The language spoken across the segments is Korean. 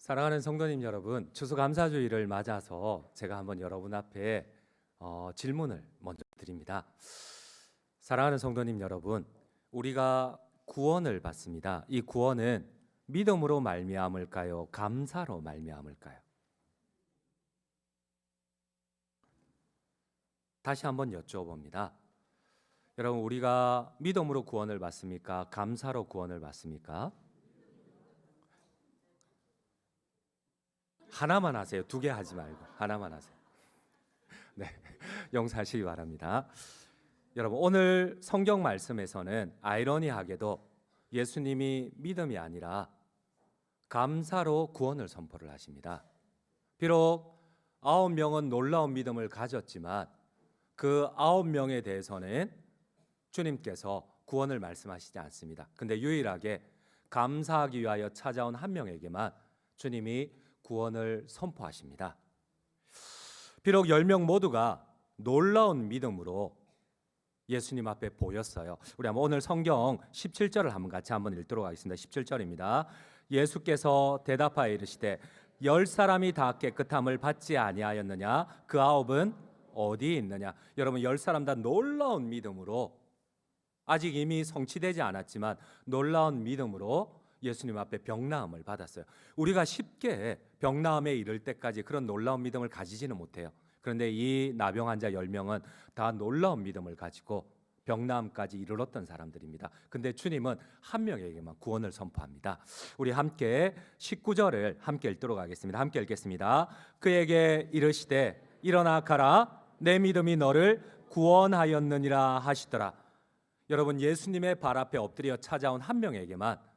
사랑하는 성도님 여러분, 추수감사주일을 맞아서 제가 한번 여러분 앞에 질문을 먼저 드립니다. 사랑하는 성도님 여러분, 우리가 구원을 받습니다. 이 구원은 믿음으로 말미암을까요? 감사로 말미암을까요? 다시 한번 여쭤봅니다. 여러분, 우리가 믿음으로 구원을 받습니까? 감사로 구원을 받습니까? 하나만 하세요. 두 개 하지 말고 하나만 하세요. 네, 용서하시기 바랍니다. 여러분, 오늘 성경 말씀에서는 아이러니하게도 예수님이 믿음이 아니라 감사로 구원을 선포를 하십니다. 비록 9명은 놀라운 믿음을 가졌지만 그 9명에 대해서는 주님께서 구원을 말씀하시지 않습니다. 근데 유일하게 감사하기 위하여 찾아온 한 명에게만 주님이 구원을 선포하십니다. 비록 10명 모두가 놀라운 믿음으로 예수님 앞에 보였어요. 우리 한번 오늘 성경 17절을 한번 같이 한번 읽도록 하겠습니다. 17절입니다. 예수께서 대답하여 이르시되 10사람이 다 깨끗함을 받지 아니하였느냐? 그 9은 어디 있느냐? 여러분, 10사람 다 놀라운 믿음으로, 아직 이미 성취되지 않았지만 놀라운 믿음으로 예수님 앞에 병나음을 받았어요. 우리가 쉽게 병나음에 이를 때까지 그런 놀라운 믿음을 가지지는 못해요. 그런데 이 나병 환자 10명은 다 놀라운 믿음을 가지고 병나음까지 이르렀던 사람들입니다. 근데 주님은 한 명에게만 구원을 선포합니다. 우리 함께 19절을 함께 읽도록 하겠습니다. 함께 읽겠습니다. 그에게 이르시되 일어나 가라, 내 믿음이 너를 구원하였느니라 하시더라. 여러분, 예수님의 발 앞에 엎드려 찾아온 한 명에게만,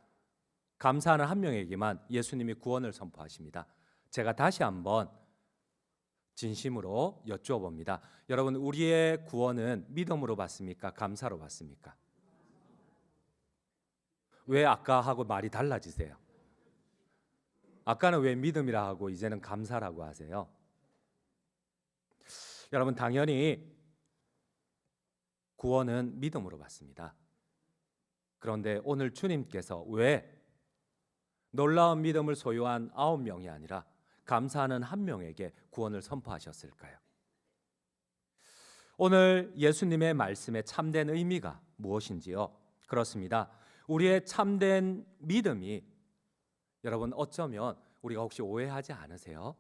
감사하는 한 명에게만 예수님이 구원을 선포하십니다. 제가 다시 한번 진심으로 여쭈어봅니다. 여러분, 우리의 구원은 믿음으로 받습니까? 감사로 받습니까? 왜 아까하고 말이 달라지세요? 아까는 왜 믿음이라 하고 이제는 감사라고 하세요? 여러분, 당연히 구원은 믿음으로 받습니다. 그런데 오늘 주님께서 왜 놀라운 믿음을 소유한 9명이 아니라 감사하는 한 명에게 구원을 선포하셨을까요? 오늘 예수님의 말씀의 참된 의미가 무엇인지요? 그렇습니다. 우리의 참된 믿음이, 여러분, 어쩌면 우리가 혹시 오해하지 않으세요?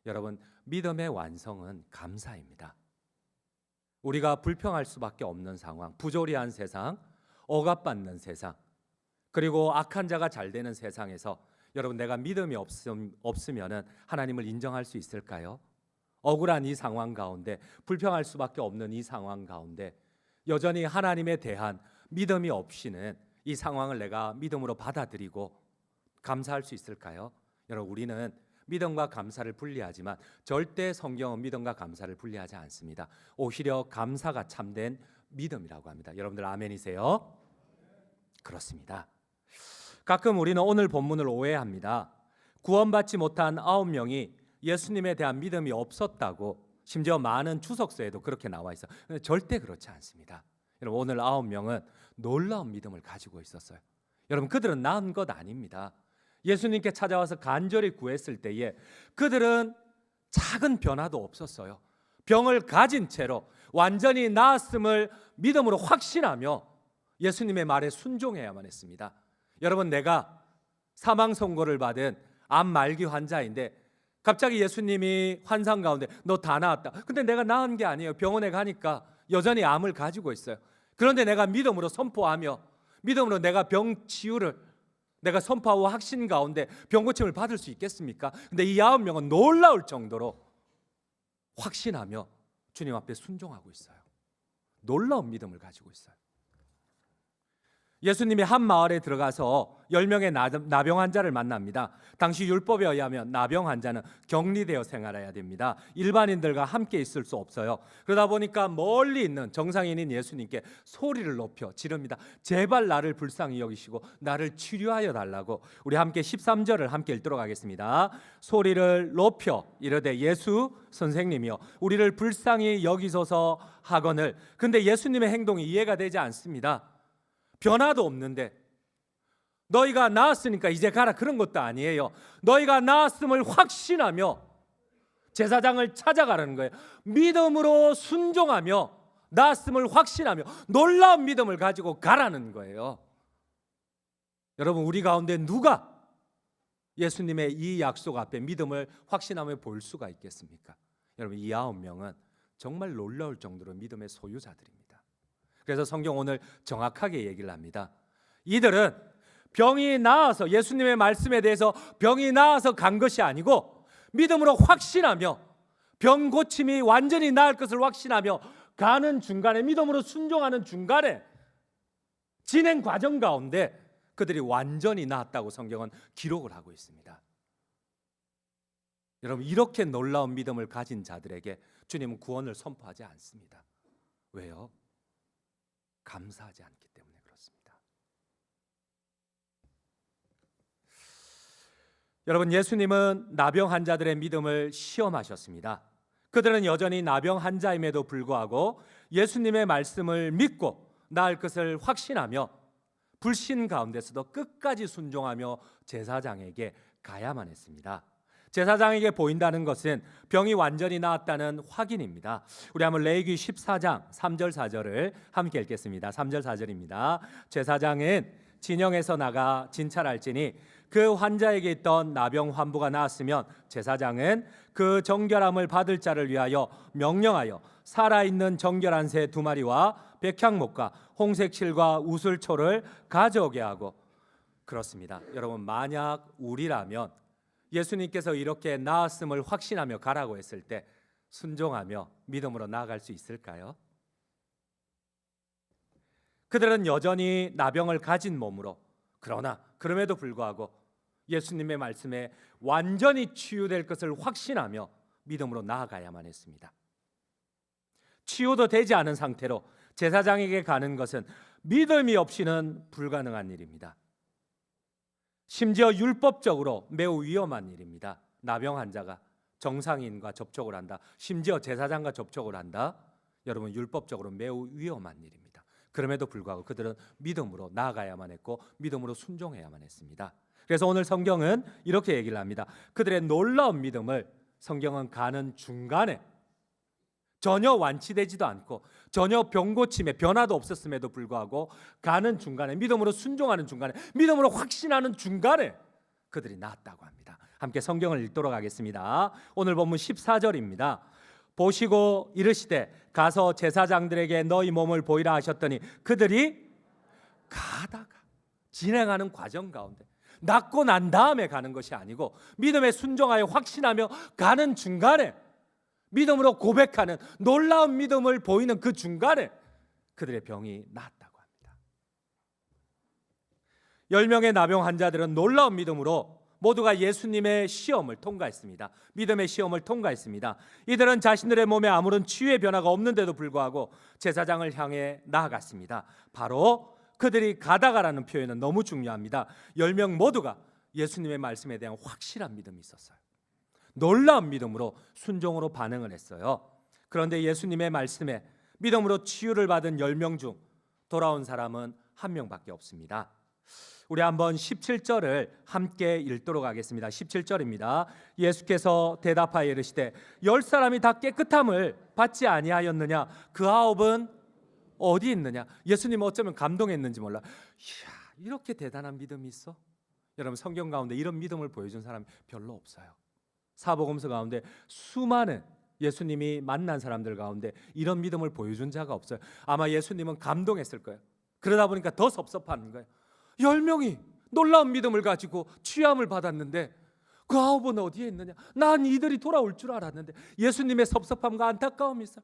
여러분, 믿음의 완성은 감사입니다. 우리가 불평할 수밖에 없는 상황, 부조리한 세상, 억압받는 세상, 그리고 악한 자가 잘 되는 세상에서 여러분, 내가 믿음이 없으면 하나님을 인정할 수 있을까요? 억울한 이 상황 가운데, 불평할 수밖에 없는 이 상황 가운데 여전히 하나님에 대한 믿음이 없이는 이 상황을 내가 믿음으로 받아들이고 감사할 수 있을까요? 여러분, 우리는 믿음과 감사를 분리하지만 절대 성경은 믿음과 감사를 분리하지 않습니다. 오히려 감사가 참된 믿음이라고 합니다. 여러분들 아멘이세요? 그렇습니다. 가끔 우리는 오늘 본문을 오해합니다. 구원받지 못한 9명이 예수님에 대한 믿음이 없었다고, 심지어 많은 주석서에도 그렇게 나와 있어요. 절대 그렇지 않습니다. 여러분, 오늘 9명은 놀라운 믿음을 가지고 있었어요. 여러분, 그들은 나은 것 아닙니다. 예수님께 찾아와서 간절히 구했을 때에 그들은 작은 변화도 없었어요. 병을 가진 채로 완전히 나았음을 믿음으로 확신하며 예수님의 말에 순종해야만 했습니다. 여러분, 내가 사망 선고를 받은 암 말기 환자인데 갑자기 예수님이 환상 가운데 너 다 나았다. 근데 내가 나은 게 아니에요. 병원에 가니까 여전히 암을 가지고 있어요. 그런데 내가 믿음으로 선포하며 믿음으로 내가 병 치유를 내가 선포하고 확신 가운데 병 고침을 받을 수 있겠습니까? 근데 이 9명은 놀라울 정도로 확신하며 주님 앞에 순종하고 있어요. 놀라운 믿음을 가지고 있어요. 예수님이 한 마을에 들어가서 10명의 나병 환자를 만납니다. 당시 율법에 의하면 나병 환자는 격리되어 생활해야 됩니다. 일반인들과 함께 있을 수 없어요. 그러다 보니까 멀리 있는 정상인인 예수님께 소리를 높여 지릅니다. 제발 나를 불쌍히 여기시고 나를 치료하여 달라고. 우리 함께 13절을 함께 읽도록 하겠습니다. 소리를 높여 이르되 예수 선생님이여 우리를 불쌍히 여기소서 하거늘. 근데 예수님의 행동이 이해가 되지 않습니다. 변화도 없는데 너희가 나았으니까 이제 가라, 그런 것도 아니에요. 너희가 나았음을 확신하며 제사장을 찾아가라는 거예요. 믿음으로 순종하며 나았음을 확신하며 놀라운 믿음을 가지고 가라는 거예요. 여러분, 우리 가운데 누가 예수님의 이 약속 앞에 믿음을 확신하며 볼 수가 있겠습니까? 여러분, 이 9명은 정말 놀라울 정도로 믿음의 소유자들입니다. 그래서 성경 오늘 정확하게 얘기를 합니다. 이들은 병이 나아서, 예수님의 말씀에 대해서 병이 나아서 간 것이 아니고 믿음으로 확신하며 병 고침이 완전히 나을 것을 확신하며 가는 중간에, 믿음으로 순종하는 중간에, 진행 과정 가운데 그들이 완전히 나았다고 성경은 기록을 하고 있습니다. 여러분, 이렇게 놀라운 믿음을 가진 자들에게 주님은 구원을 선포하지 않습니다. 왜요? 감사하지 않기 때문에 그렇습니다. 여러분, 예수님은 나병 환자들의 믿음을 시험하셨습니다. 그들은 여전히 나병 환자임에도 불구하고 예수님의 말씀을 믿고 나을 것을 확신하며 불신 가운데서도 끝까지 순종하며 제사장에게 가야만 했습니다. 제사장에게 보인다는 것은 병이 완전히 나았다는 확인입니다. 우리 한번 레위기 14장 3절 4절을 함께 읽겠습니다. 3절 4절입니다. 제사장은 진영에서 나가 진찰할지니 그 환자에게 있던 나병 환부가 나았으면 제사장은 그 정결함을 받을 자를 위하여 명령하여 살아있는 정결한 새 2마리와 백향목과 홍색 실과 우슬초를 가져오게 하고. 그렇습니다. 여러분, 만약 우리라면 예수님께서 이렇게 나았음을 확신하며 가라고 했을 때 순종하며 믿음으로 나아갈 수 있을까요? 그들은 여전히 나병을 가진 몸으로, 그러나 그럼에도 불구하고 예수님의 말씀에 완전히 치유될 것을 확신하며 믿음으로 나아가야만 했습니다. 치유도 되지 않은 상태로 제사장에게 가는 것은 믿음이 없이는 불가능한 일입니다. 심지어 율법적으로 매우 위험한 일입니다. 나병 환자가 정상인과 접촉을 한다, 심지어 제사장과 접촉을 한다. 여러분, 율법적으로 매우 위험한 일입니다. 그럼에도 불구하고 그들은 믿음으로 나아가야만 했고 믿음으로 순종해야만 했습니다. 그래서 오늘 성경은 이렇게 얘기를 합니다. 그들의 놀라운 믿음을 성경은 가는 중간에, 전혀 완치되지도 않고 전혀 병고침에 변화도 없었음에도 불구하고 가는 중간에, 믿음으로 순종하는 중간에, 믿음으로 확신하는 중간에 그들이 나았다고 합니다. 함께 성경을 읽도록 하겠습니다. 오늘 본문 14절입니다. 보시고 이르시되 가서 제사장들에게 너희 몸을 보이라 하셨더니 그들이 가다가, 진행하는 과정 가운데, 낫고 난 다음에 가는 것이 아니고 믿음에 순종하여 확신하며 가는 중간에, 믿음으로 고백하는 놀라운 믿음을 보이는 그 중간에 그들의 병이 나았다고 합니다. 10명의 나병 환자들은 놀라운 믿음으로 모두가 예수님의 시험을 통과했습니다. 믿음의 시험을 통과했습니다. 이들은 자신들의 몸에 아무런 치유의 변화가 없는데도 불구하고 제사장을 향해 나아갔습니다. 바로 그들이 가다가라는 표현은 너무 중요합니다. 10명 모두가 예수님의 말씀에 대한 확실한 믿음이 있었어요. 놀라운 믿음으로 순종으로 반응을 했어요. 그런데 예수님의 말씀에 믿음으로 치유를 받은 10명 중 돌아온 사람은 1명밖에 없습니다. 우리 한번 17절을 함께 읽도록 하겠습니다. 17절입니다. 예수께서 대답하여 이르시되 10사람이 다 깨끗함을 받지 아니하였느냐? 그 9은 어디 있느냐? 예수님 어쩌면 감동했는지 몰라. 이야, 이렇게 대단한 믿음이 있어? 여러분, 성경 가운데 이런 믿음을 보여준 사람이 별로 없어요. 사복음서 가운데 수많은 예수님이 만난 사람들 가운데 이런 믿음을 보여준 자가 없어요. 아마 예수님은 감동했을 거예요. 그러다 보니까 더 섭섭한 거예요. 10명이 놀라운 믿음을 가지고 취함을 받았는데 그 9은 어디에 있느냐? 난 이들이 돌아올 줄 알았는데. 예수님의 섭섭함과 안타까움이 있어요.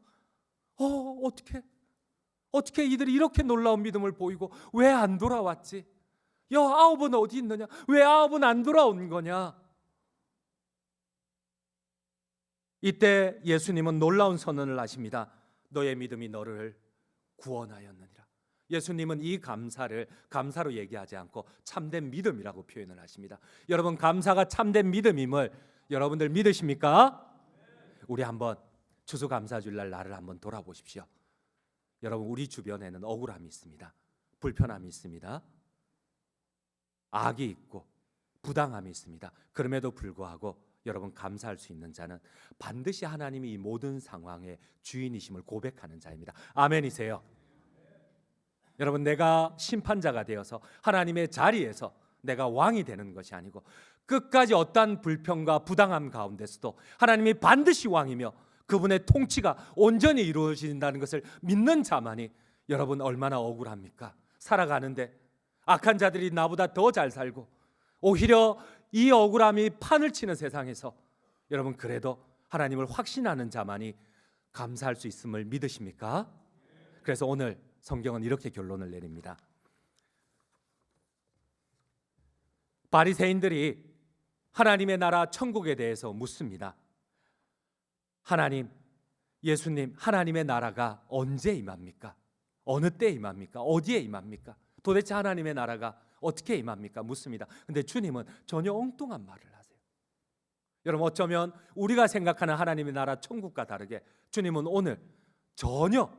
어떻게 이들이 이렇게 놀라운 믿음을 보이고 왜 안 돌아왔지? 9은 어디 있느냐? 왜 9은 안 돌아온 거냐? 이때 예수님은 놀라운 선언을 하십니다. 너의 믿음이 너를 구원하였느니라. 예수님은 이 감사를 감사로 얘기하지 않고 참된 믿음이라고 표현을 하십니다. 여러분, 감사가 참된 믿음임을 여러분들 믿으십니까? 우리 한번 추수감사주일날 나를 한번 돌아보십시오. 여러분, 우리 주변에는 억울함이 있습니다. 불편함이 있습니다. 악이 있고 부당함이 있습니다. 그럼에도 불구하고 여러분 감사할 수 있는 자는 반드시 하나님이 이 모든 상황의 주인이심을 고백하는 자입니다. 아멘이세요? 여러분, 내가 심판자가 되어서 하나님의 자리에서 내가 왕이 되는 것이 아니고 끝까지 어떠한 불평과 부당함 가운데서도 하나님이 반드시 왕이며 그분의 통치가 온전히 이루어진다는 것을 믿는 자만이 여러분 얼마나 억울합니까? 살아가는데 악한 자들이 나보다 더 잘 살고 오히려 이 억울함이 판을 치는 세상에서 여러분 그래도 하나님을 확신하는 자만이 감사할 수 있음을 믿으십니까? 그래서 오늘 성경은 이렇게 결론을 내립니다. 바리새인들이 하나님의 나라 천국에 대해서 묻습니다. 하나님, 예수님, 하나님의 나라가 언제 임합니까? 어느 때 임합니까? 어디에 임합니까? 도대체 하나님의 나라가 어떻게 임합니까? 묻습니다. 근데 주님은 전혀 엉뚱한 말을 하세요. 여러분, 어쩌면 우리가 생각하는 하나님의 나라 천국과 다르게 주님은 오늘 전혀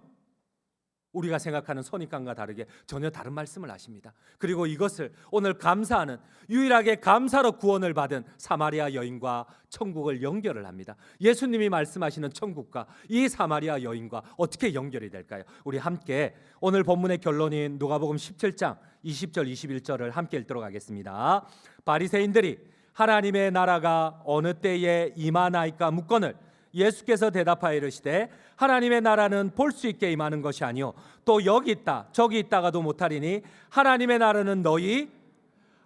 우리가 생각하는 선입관과 다르게 전혀 다른 말씀을 하십니다. 그리고 이것을 오늘 감사하는, 유일하게 감사로 구원을 받은 사마리아 여인과 천국을 연결을 합니다. 예수님이 말씀하시는 천국과 이 사마리아 여인과 어떻게 연결이 될까요? 우리 함께 오늘 본문의 결론인 누가복음 17장 20절 21절을 함께 읽도록 하겠습니다. 바리새인들이 하나님의 나라가 어느 때에 임하나이까 묻거늘 예수께서 대답하여 이르시되 하나님의 나라는 볼 수 있게 임하는 것이 아니요 또 여기 있다 저기 있다가도 못하리니 하나님의 나라는 너희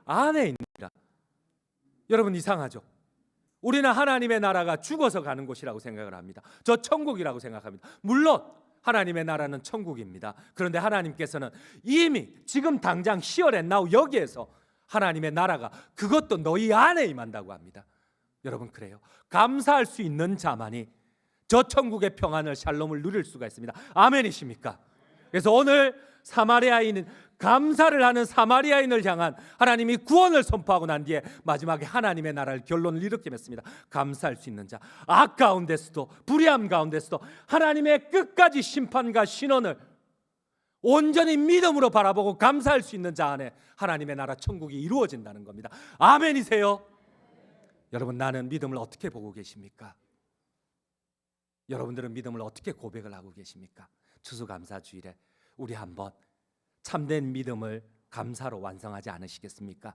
안에 있느니라. 여러분, 이상하죠? 우리는 하나님의 나라가 죽어서 가는 곳이라고 생각을 합니다. 저 천국이라고 생각합니다. 물론 하나님의 나라는 천국입니다. 그런데 하나님께서는 이미 지금 당장 here and now 여기에서 하나님의 나라가 그것도 너희 안에 임한다고 합니다. 여러분, 그래요. 감사할 수 있는 자만이 저 천국의 평안을, 샬롬을 누릴 수가 있습니다. 아멘이십니까? 그래서 오늘 사마리아인은 감사를 하는 사마리아인을 향한 하나님이 구원을 선포하고 난 뒤에 마지막에 하나님의 나라를 결론을 이렇게 맺습니다. 감사할 수 있는 자, 악 가운데서도 불의함 가운데서도 하나님의 끝까지 심판과 신원을 온전히 믿음으로 바라보고 감사할 수 있는 자 안에 하나님의 나라 천국이 이루어진다는 겁니다. 아멘이세요? 여러분, 나는 믿음을 어떻게 보고 계십니까? 여러분들은 믿음을 어떻게 고백을 하고 계십니까? 추수감사주일에 우리 한번 참된 믿음을 감사로 완성하지 않으시겠습니까?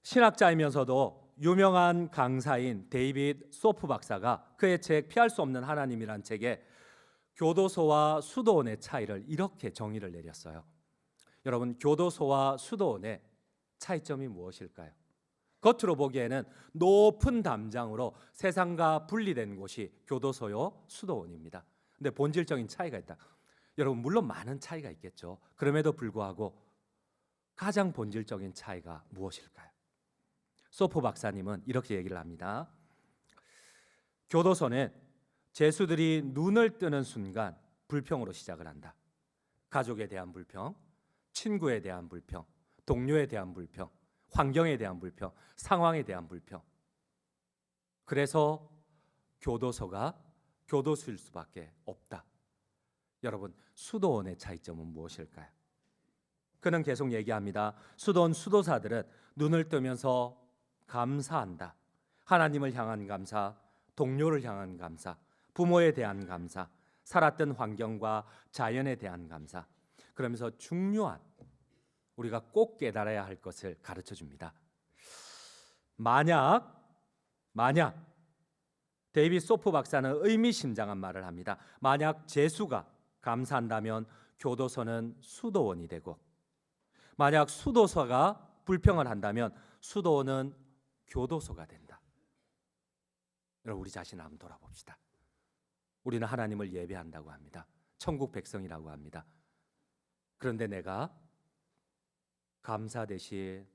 신학자이면서도 유명한 강사인 데이빗 소프 박사가 그의 책 피할 수 없는 하나님이란 책에 교도소와 수도원의 차이를 이렇게 정의를 내렸어요. 여러분, 교도소와 수도원의 차이점이 무엇일까요? 겉으로 보기에는 높은 담장으로 세상과 분리된 곳이 교도소요 수도원입니다. 근데 본질적인 차이가 있다. 여러분, 물론 많은 차이가 있겠죠. 그럼에도 불구하고 가장 본질적인 차이가 무엇일까요? 소프 박사님은 이렇게 얘기를 합니다. 교도소는 죄수들이 눈을 뜨는 순간 불평으로 시작을 한다. 가족에 대한 불평, 친구에 대한 불평, 동료에 대한 불평, 환경에 대한 불평, 상황에 대한 불평. 그래서 교도소가 교도소일 수밖에 없다. 여러분, 수도원의 차이점은 무엇일까요? 그는 계속 얘기합니다. 수도원 수도사들은 눈을 뜨면서 감사한다. 하나님을 향한 감사, 동료를 향한 감사, 부모에 대한 감사, 살았던 환경과 자연에 대한 감사. 그러면서 중요한 우리가 꼭 깨달아야 할 것을 가르쳐 줍니다. 만약 데이빗 소프 박사는 의미심장한 말을 합니다. 만약 죄수가 감사한다면 교도소는 수도원이 되고, 만약 수도소가 불평을 한다면 수도원은 교도소가 된다. 여러분, 우리 자신을 한번 돌아봅시다. 우리는 하나님을 예배한다고 합니다. 천국 백성이라고 합니다. 그런데 내가 감사 대신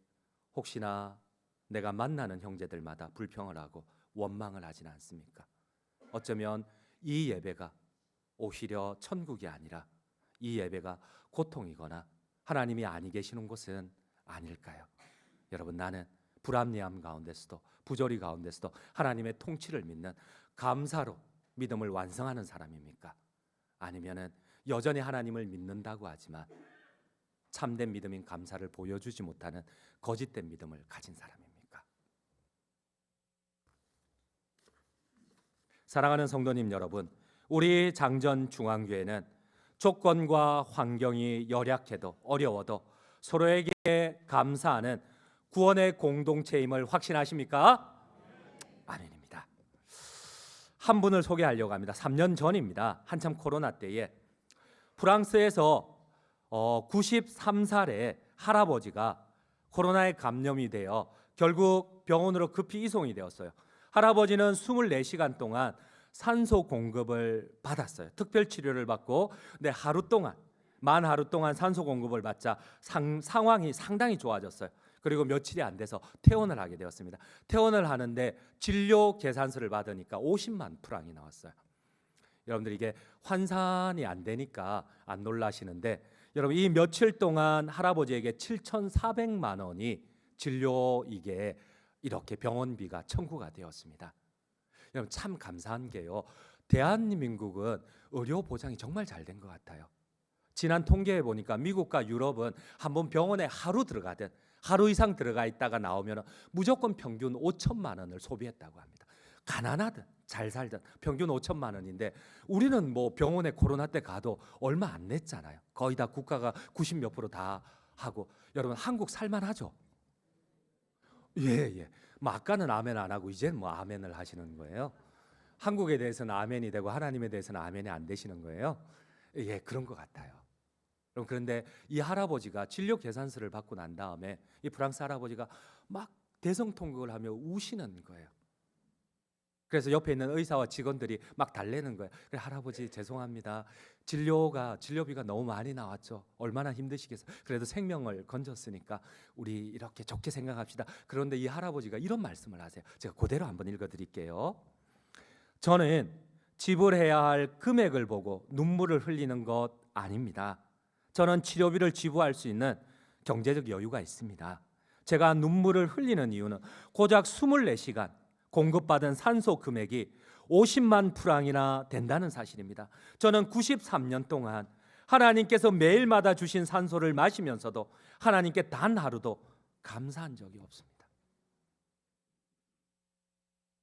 혹시나 내가 만나는 형제들마다 불평을 하고 원망을 하지는 않습니까? 어쩌면 이 예배가 오히려 천국이 아니라 이 예배가 고통이거나 하나님이 아니 계시는 곳은 아닐까요? 여러분, 나는 불합리함 가운데서도 부조리 가운데서도 하나님의 통치를 믿는 감사로 믿음을 완성하는 사람입니까? 아니면은 여전히 하나님을 믿는다고 하지만 참된 믿음인 감사를 보여주지 못하는 거짓된 믿음을 가진 사람입니까? 사랑하는 성도님 여러분, 우리 장전중앙교회는 조건과 환경이 열약해도 어려워도 서로에게 감사하는 구원의 공동체임을 확신하십니까? 아멘입니다. 한 분을 소개하려고 합니다. 3년 전입니다. 한참 코로나 때에 프랑스에서 93살의 할아버지가 코로나에 감염이 되어 결국 병원으로 급히 이송이 되었어요. 할아버지는 24시간 동안 산소 공급을 받았어요. 특별 치료를 받고 만 하루 동안 산소 공급을 받자 상황이 상당히 좋아졌어요. 그리고 며칠이 안 돼서 퇴원을 하게 되었습니다. 퇴원을 하는데 진료 계산서를 받으니까 50만 프랑이 나왔어요. 여러분들 이게 환산이 안 되니까 안 놀라시는데, 여러분 이 며칠 동안 할아버지에게 7,400만 원이 진료 이게 이렇게 병원비가 청구가 되었습니다. 여러분 참 감사한 게요, 대한민국은 의료 보장이 정말 잘 된 것 같아요. 지난 통계에 보니까 미국과 유럽은 한번 병원에 하루 이상 들어가 있다가 나오면 무조건 평균 5천만 원을 소비했다고 합니다. 가난하든 잘 살든 평균 5천만 원인데, 우리는 뭐 병원에 코로나 때 가도 얼마 안 냈잖아요. 거의 다 국가가 90몇 프로 다 하고. 여러분 한국 살만하죠? 예. 뭐 아까는 아멘 안 하고 이제는 뭐 아멘을 하시는 거예요. 한국에 대해서는 아멘이 되고 하나님에 대해서는 아멘이 안 되시는 거예요. 예, 그런 것 같아요. 그런데 이 할아버지가 진료 계산서를 받고 난 다음에 이 프랑스 할아버지가 막 대성통곡을 하며 우시는 거예요. 그래서 옆에 있는 의사와 직원들이 막 달래는 거예요. 그래, 할아버지 죄송합니다. 진료비가 너무 많이 나왔죠. 얼마나 힘드시겠어요. 그래도 생명을 건졌으니까 우리 이렇게 좋게 생각합시다. 그런데 이 할아버지가 이런 말씀을 하세요. 제가 그대로 한번 읽어드릴게요. 저는 지불해야 할 금액을 보고 눈물을 흘리는 것 아닙니다. 저는 치료비를 지불할 수 있는 경제적 여유가 있습니다. 제가 눈물을 흘리는 이유는 고작 24시간 공급받은 산소 금액이 50만 프랑이나 된다는 사실입니다. 저는 93년 동안 하나님께서 매일마다 주신 산소를 마시면서도 하나님께 단 하루도 감사한 적이 없습니다.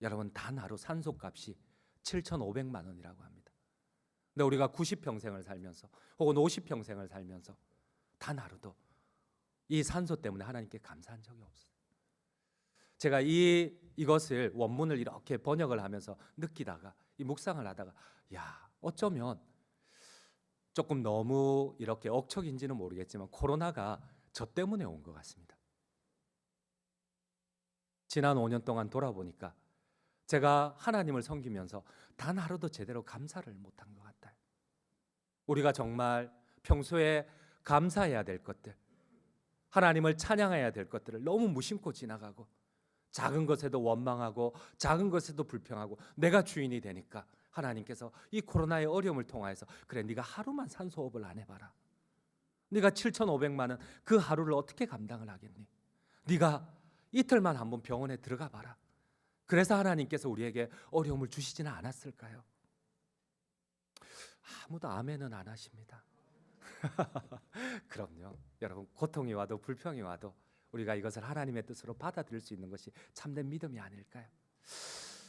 여러분 단 하루 산소값이 7,500만 원이라고 합니다. 근데 우리가 90평생을 살면서 혹은 50평생을 살면서 단 하루도 이 산소 때문에 하나님께 감사한 적이 없어요. 제가 이것을 원문을 이렇게 번역을 하면서 느끼다가 이 묵상을 하다가 어쩌면 조금 너무 이렇게 억척인지는 모르겠지만 코로나가 저 때문에 온 것 같습니다. 지난 5년 동안 돌아보니까 제가 하나님을 섬기면서 단 하루도 제대로 감사를 못한 것 같아요. 우리가 정말 평소에 감사해야 될 것들, 하나님을 찬양해야 될 것들을 너무 무심코 지나가고 작은 것에도 원망하고 작은 것에도 불평하고 내가 주인이 되니까 하나님께서 이 코로나의 어려움을 통하여서 그래 네가 하루만 산소호흡을 안 해봐라. 네가 7,500만 원 그 하루를 어떻게 감당을 하겠니? 네가 이틀만 한번 병원에 들어가 봐라. 그래서 하나님께서 우리에게 어려움을 주시지는 않았을까요? 아무도 아멘은 안 하십니다. 그럼요. 여러분 고통이 와도 불평이 와도 우리가 이것을 하나님의 뜻으로 받아들일 수 있는 것이 참된 믿음이 아닐까요?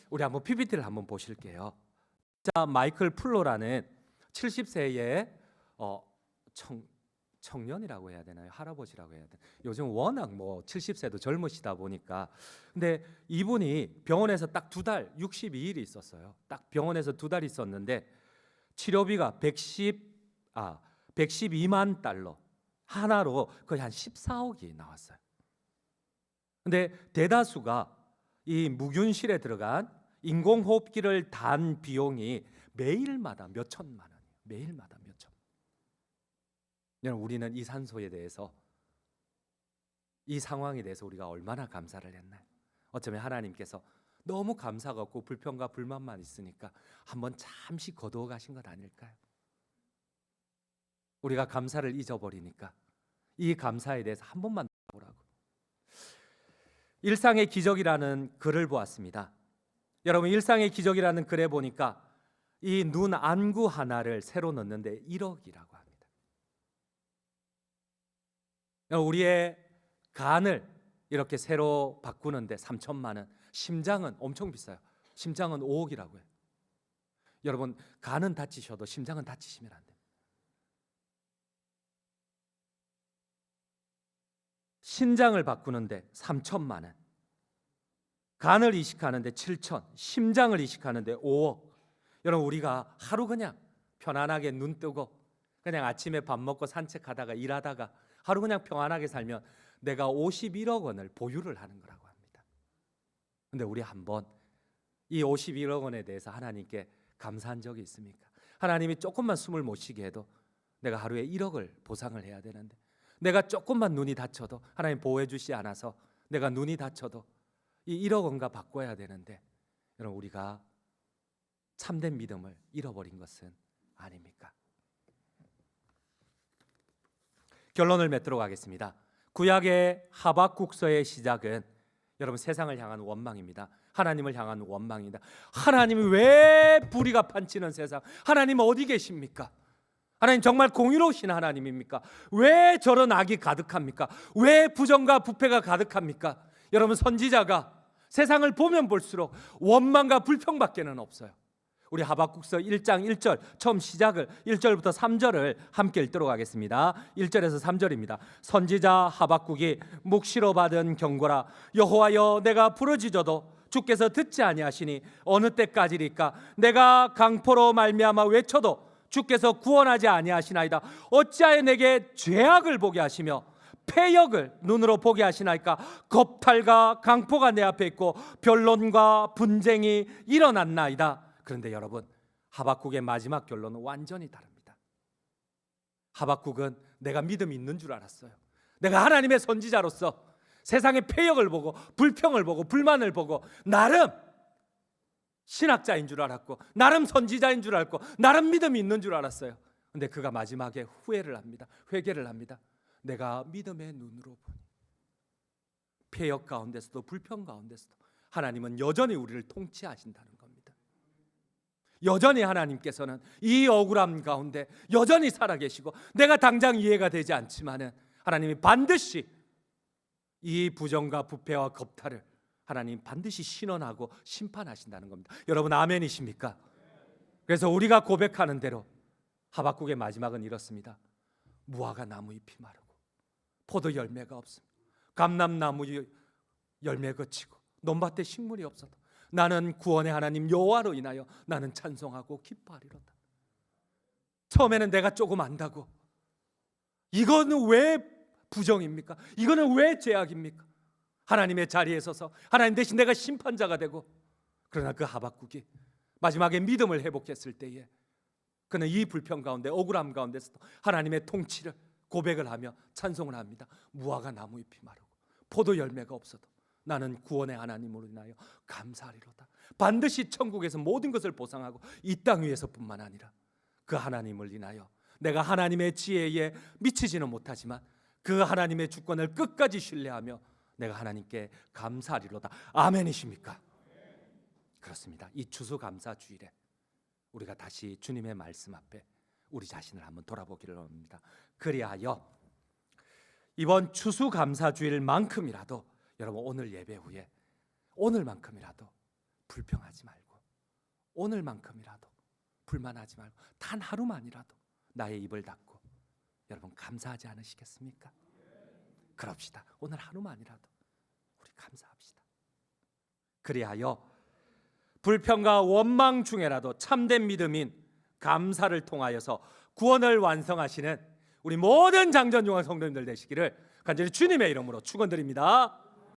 우리 한번 PPT를 한번 보실게요. 자, 마이클 플로라는 70세의 청년이라고 해야 되나요? 할아버지라고 해야 되나요? 요즘 워낙 뭐 70세도 젊으시다 보니까. 근데 이분이 병원에서 딱 2달 62일이 있었어요. 딱 병원에서 2달 있었는데 치료비가 112만 달러 하나로 거의 한 14억이 나왔어요. 근데 대다수가 이 무균실에 들어간 인공호흡기를 단 비용이 매일마다 몇 천만 원이에요. 매일마다 몇 천. 여러분 우리는 이 산소에 대해서 이 상황에 대해서 우리가 얼마나 감사를 했나요? 어쩌면 하나님께서 너무 감사가 없고 불평과 불만만 있으니까 한번 잠시 거두어 가신 것 아닐까요? 우리가 감사를 잊어버리니까 이 감사에 대해서 한 번만 보라고. 일상의 기적이라는 글을 보았습니다. 여러분 일상의 기적이라는 글에 보니까 이 눈 안구 하나를 새로 넣는데 1억이라고 합니다. 우리의 간을 이렇게 새로 바꾸는데 3천만 원, 심장은 엄청 비싸요. 심장은 5억이라고 해요. 여러분, 간은 다치셔도 심장은 다치시면 안 돼요. 신장을 바꾸는데 3천만 원, 간을 이식하는데 7천, 심장을 이식하는데 5억. 여러분, 우리가 하루 그냥 편안하게 눈 뜨고 그냥 아침에 밥 먹고 산책하다가 일하다가 하루 그냥 평안하게 살면 내가 51억 원을 보유를 하는 거라고 합니다. 근데 우리 한번 이 51억 원에 대해서 하나님께 감사한 적이 있습니까? 하나님이 조금만 숨을 못 쉬게 해도 내가 하루에 1억을 보상을 해야 되는데, 내가 조금만 눈이 다쳐도 하나님 보호해 주시지 않아서 내가 눈이 다쳐도 이 1억 원과 바꿔야 되는데, 여러분, 우리가 참된 믿음을 잃어버린 것은 아닙니까? 결론을 맺도록 하겠습니다. 구약의 하박국서의 시작은 여러분 세상을 향한 원망입니다. 하나님을 향한 원망입니다. 하나님이 왜 불의가 판치는 세상? 하나님 어디 계십니까? 하나님 정말 공의로우신 하나님입니까? 왜 저런 악이 가득합니까? 왜 부정과 부패가 가득합니까? 여러분, 선지자가 세상을 보면 볼수록 원망과 불평밖에는 없어요. 우리 하박국서 1장 1절 처음 시작을 1절부터 3절을 함께 읽도록 하겠습니다. 1절에서 3절입니다. 선지자 하박국이 묵시로 받은 경고라. 여호와여, 내가 부르짖어도 주께서 듣지 아니하시니 어느 때까지리까? 내가 강포로 말미암아 외쳐도 주께서 구원하지 아니하시나이다. 어찌하여 내게 죄악을 보게 하시며 패역을 눈으로 보게 하시나이까? 겁탈과 강포가 내 앞에 있고 변론과 분쟁이 일어났나이다. 그런데 여러분, 하박국의 마지막 결론은 완전히 다릅니다. 하박국은 내가 믿음이 있는 줄 알았어요. 내가 하나님의 선지자로서 세상의 패역을 보고 불평을 보고 불만을 보고 나름 신학자인 줄 알았고 나름 선지자인 줄 알고 나름 믿음이 있는 줄 알았어요. 근데 그가 마지막에 후회를 합니다. 회개를 합니다. 내가 믿음의 눈으로 보니 패역 가운데서도 불평 가운데서도 하나님은 여전히 우리를 통치하신다는 겁니다. 여전히 하나님께서는 이 억울함 가운데 여전히 살아계시고 내가 당장 이해가 되지 않지만은 하나님이 반드시 이 부정과 부패와 겁탈을 하나님 반드시 신원하고 심판하신다는 겁니다. 여러분, 아멘이십니까? 그래서 우리가 고백하는 대로 하박국의 마지막은 이렇습니다. 무화과 나무 잎이 마르고 포도 열매가 없습니다. 감람나무 열매 그치고 논밭에 식물이 없어도 나는 구원의 하나님 여호와로 인하여 나는 찬송하고 기뻐하리로다. 처음에는 내가 조금 안다고 이거는 왜 부정입니까? 이거는 왜 죄악입니까? 하나님의 자리에 서서 하나님 대신 내가 심판자가 되고, 그러나 그 하박국이 마지막에 믿음을 회복했을 때에 그는 이 불평 가운데 억울함 가운데서도 하나님의 통치를 고백을 하며 찬송을 합니다. 무화과 나무 잎이 마르고 포도 열매가 없어도 나는 구원의 하나님으로 인하여 감사하리로다. 반드시 천국에서 모든 것을 보상하고 이 땅 위에서뿐만 아니라 그 하나님을 인하여 내가 하나님의 지혜에 미치지는 못하지만 그 하나님의 주권을 끝까지 신뢰하며 내가 하나님께 감사하리로다. 아멘이십니까? 그렇습니다. 이 추수감사주일에 우리가 다시 주님의 말씀 앞에 우리 자신을 한번 돌아보기를 원합니다. 그리하여 이번 추수감사주일만큼이라도 여러분, 오늘 예배 후에 오늘만큼이라도 불평하지 말고 오늘만큼이라도 불만하지 말고 단 하루만이라도 나의 입을 닫고 여러분 감사하지 않으시겠습니까? 그럽시다. 오늘 하루만이라도 우리 감사합시다. 그리하여 불평과 원망 중에라도 참된 믿음인 감사를 통하여서 구원을 완성하시는 우리 모든 장전용한 성도님들 되시기를 간절히 주님의 이름으로 축원드립니다.